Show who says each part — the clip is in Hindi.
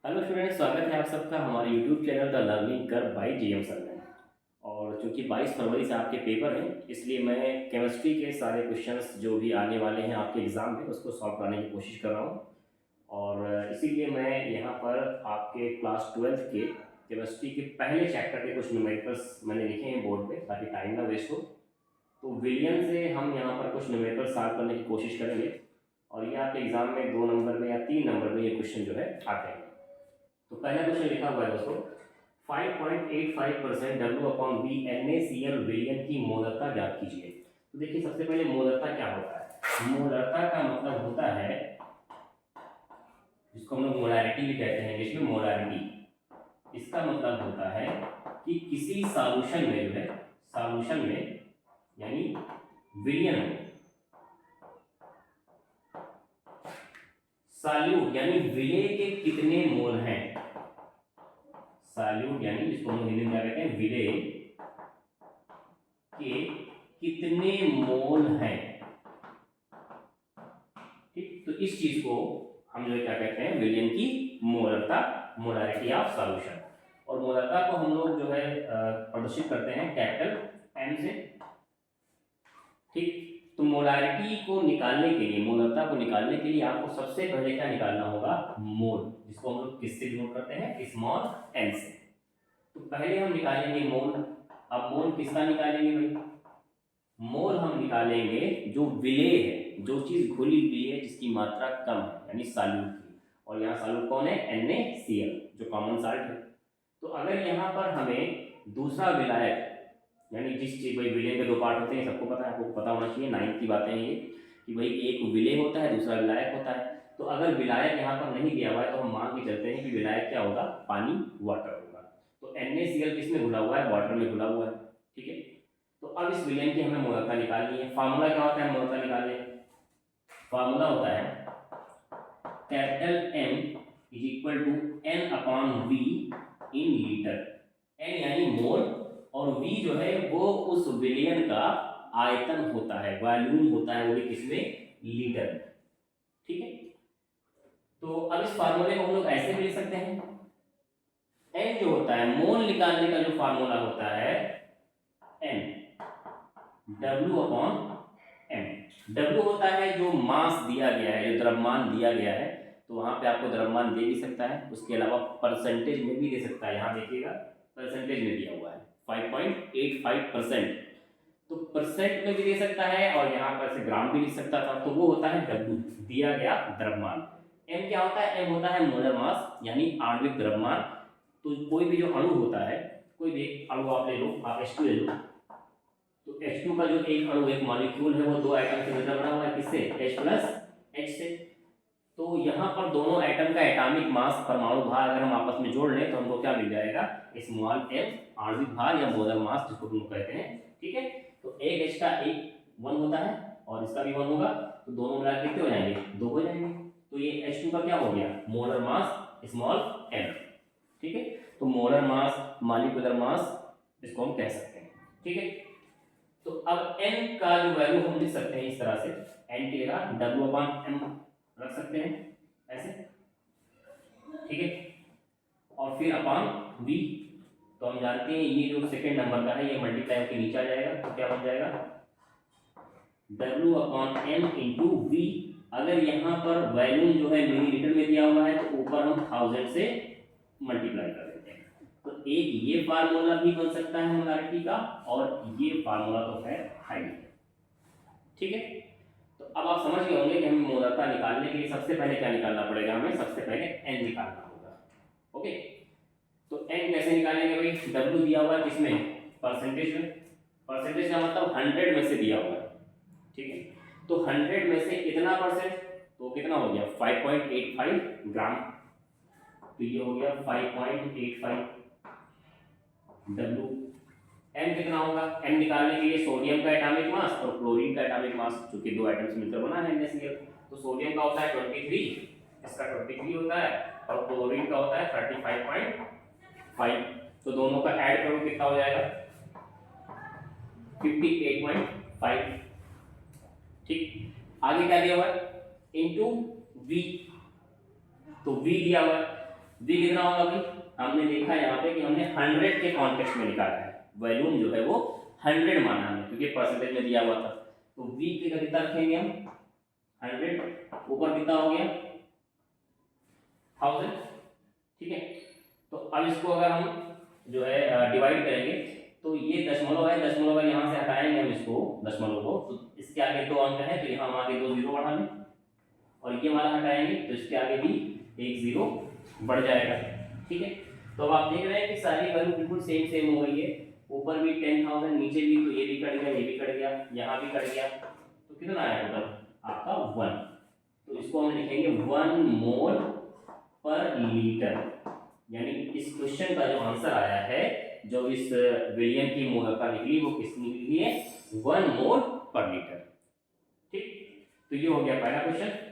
Speaker 1: हेलो स्टूडेंट, स्वागत है आप सबका हमारे यूट्यूब चैनल द लर्निंग कर बाय जीएम सर में। और चूंकि 22 फरवरी से आपके पेपर हैं, इसलिए मैं केमिस्ट्री के सारे क्वेश्चंस जो भी आने वाले हैं आपके एग्ज़ाम में उसको सॉल्व कराने की कोशिश कर रहा हूँ। और इसीलिए मैं यहाँ पर आपके क्लास 12th के केमिस्ट्री के पहले चैप्टर के कुछ न्यूमेरिकल्स मैंने लिखे हैं बोर्ड पे, ताकि टाइम ना वेस्ट हो। तो विलियन से हम यहाँ पर कुछ न्यूमेरिकल सॉल्व करने की कोशिश करेंगे, और ये आपके एग्ज़ाम में 2 नंबर में या 3 नंबर में ये क्वेश्चन जो है आते हैं। तो पहला क्वेश्चन लिखा हुआ है दोस्तों, 5.85% W/V NaCl विलियन की मोलरता ज्ञात कीजिए। तो देखिए, सबसे पहले मोलरता क्या होता है। मोलरता का मतलब होता है, जिसको हम लोग मोलारिटी भी कहते हैं इंग्लिश में, मोलारिटी। इसका मतलब होता है कि किसी सॉल्यूशन में जो है, सॉल्यूशन में यानी विलियन में, सॉल्यूट यानी विलेय के कितने मोल हैं। सॉल्यूट यानी जिसको हम हिंदी में क्या कहते हैं, विलेय के कितने मोल हैं। ठीक, तो इस चीज को हम जो क्या कहते हैं, विलियन की मोलरता, मोलारिटी ऑफ सॉल्यूशन। और मोलरता को हम लोग जो है प्रदर्शित करते हैं कैपिटल एम से। ठीक, तो मोलारिटी को निकालने के लिए, मोलरता को निकालने के लिए आपको सबसे पहले क्या निकालना होगा, मोल, जिसको हम लोग किससे डिनोट करते हैं, स्मॉल एन से। तो पहले हम निकालेंगे मोल। अब मोल किसका निकालेंगे भाई, मोल हम निकालेंगे जो विलेय है, जो चीज घुली हुई है, जिसकी मात्रा कम है, यानी सॉल्यूट की। और यहाँ सॉल्यूट कौन है, NaCl, जो कॉमन साल्ट है। तो अगर यहाँ पर हमें दूसरा विलायक, यानी जिस चीज, भाई विलेय के 2 पार्ट होते हैं, सबको पता है, आपको पता होना चाहिए, 9th की बातें हैं ये, कि भाई एक विलेय होता है, दूसरा विलायक होता है। तो अगर विलायक यहाँ पर नहीं दिया हुआ है तो हम मान के चलते हैं कि विलायक क्या होगा, पानी, वाटर होगा। तो NaCl किसमें घुला हुआ है, वाटर में घुला हुआ है। ठीक है, तो अब इस विलेय की हमें मोलरता निकालनी है। फार्मूला क्या होता है मोलरता निकालने, फार्मूला होता है capital M is equal to N/V in litre. N यानी मोल, और V जो है वो उस विलयन का आयतन होता है, वॉल्यूम होता है, वो भी किसमें, लीटर। ठीक है, तो अब इस फार्मूले को हम लोग ऐसे भी लिख सकते हैं, N जो होता है, मोल निकालने का जो फार्मूला होता है, N W/M। W होता है जो मास दिया गया है, जो द्रव्यमान दिया गया है, तो वहां पे आपको द्रव्यमान दे भी सकता है, उसके अलावा परसेंटेज में भी दे सकता है। यहाँ देखिएगा परसेंटेज में दिया हुआ है 5.85%, तो परसेंट में भी दे सकता है, और यहाँ पर से ग्राम भी लिख सकता था। तो वो होता है W, दिया गया द्रव्यमान। M क्या होता है, M होता है मोलर मास, यानी आणविक द्रव्यमान। तो कोई भी जो अणु होता है, कोई भी अणु आप ले लो, आप H2 ले लो, तो H2 का जो एक अणु, एक मॉलिक्यूल है, वो 2 आइटम से मिलकर बना हुआ है, किससे, H+H से। तो यहाँ पर दोनों एटम का एटॉमिक मास, परमाणु भार अगर हम आपस में जोड़ लें तो हमको क्या मिल जाएगा, स्मॉल m, आणविक भार या मोलर मास जिसको हम कहते हैं। ठीक है, तो एक H का एक 1 होता है, और इसका भी 1 होगा, तो दोनों मिलाकर कितने हो जाएंगे, 2 हो जाएंगे। तो ये H2 का क्या हो गया, मोलर मास स्मॉल m। ठीक है, तो मोलर मास, मॉलिक्यूलर मास, इसको हम कह सकते हैं। ठीक है, तो अब n का जो वैल्यू हम लिख सकते हैं इस तरह से, n की जगह W/M रख सकते हैं ऐसे। ठीक है, और फिर अपॉन V, तो हम जानते हैं ये जो सेकंड नंबर का है, ये मल्टीप्लाई होकर नीचे आ जाएगा, तो क्या बन जाएगा, W/M इंटू V। अगर यहाँ पर वैल्यू जो है मिलीलीटर में दिया हुआ है, तो ऊपर हम 1000 से मल्टीप्लाई कर देते हैं। तो एक ये फार्मूला भी बन सकता है मोलारिटी का, और ये फार्मूला तो है हाई। ठीक है, तो अब आप समझ गए होंगे कि हमें मोलरता निकालने के लिए सबसे पहले क्या निकालना पड़ेगा, हमें सबसे पहले N निकालना होगा। ओके, तो N कैसे निकालेंगे भाई, W दिया हुआ है किसमें, परसेंटेज में। परसेंटेज का मतलब 100 में से दिया हुआ है। ठीक है, तो 100 में से कितना परसेंट, तो कितना हो गया 5.85 ग्राम। तो ये हो गया 5.85 W। M कितना होगा, M निकालने के लिए सोडियम का एटॉमिक मास और क्लोरीन का एटॉमिक मास, चूंकि 2 एटम्स मिलकर बना है NaCl, तो सोडियम का होता है 23, इसका 23 होता है, और क्लोरीन का होता है 35.5। तो दोनों का ऐड करो कितना हो जाएगा, 58.5। ठीक, आगे क्या दिया हुआ है, इनटू V, तो V दिया हुआ है, V कितना होगा भाई, हमने देखा यहाँ पे कि हमने 100 के कॉन्टेक्स्ट में निकाला है, वॉल्यूम जो है वो 100 माना हमने क्योंकि परसेंटेज में दिया हुआ था। तो V के कितना रखेंगे हम 100, ऊपर कितना हो गया 1000, ठीक है। तो अब इसको अगर हम जो है डिवाइड करेंगे तो ये दशमलव है, दशमलव अगर यहाँ से हटाएंगे हम इसको दशमलव को तो इसके आगे 2 अंक है तो यहाँ हम आगे 2 जीरो बढ़ा लें, और ये वाला हटाएंगे तो इसके आगे भी 1 जीरो बढ़ जाएगा, ठीक है। तो अब आप देख रहे हैं कि सारी वैल्यू बिल्कुल सेम सेम हो गई है, ऊपर भी 10,000, नीचे भी, तो ये भी कट गया, ये भी कट गया, यहाँ भी कट गया, तो कितना आया टोटल आपका 1। तो इसको हम लिखेंगे 1 मोल पर लीटर, यानी इस क्वेश्चन का जो आंसर आया है, जो इस विलियम की मोलरता निकली वो कितनी निकली है 1 मोल पर लीटर, ठीक। तो ये हो गया पहला क्वेश्चन।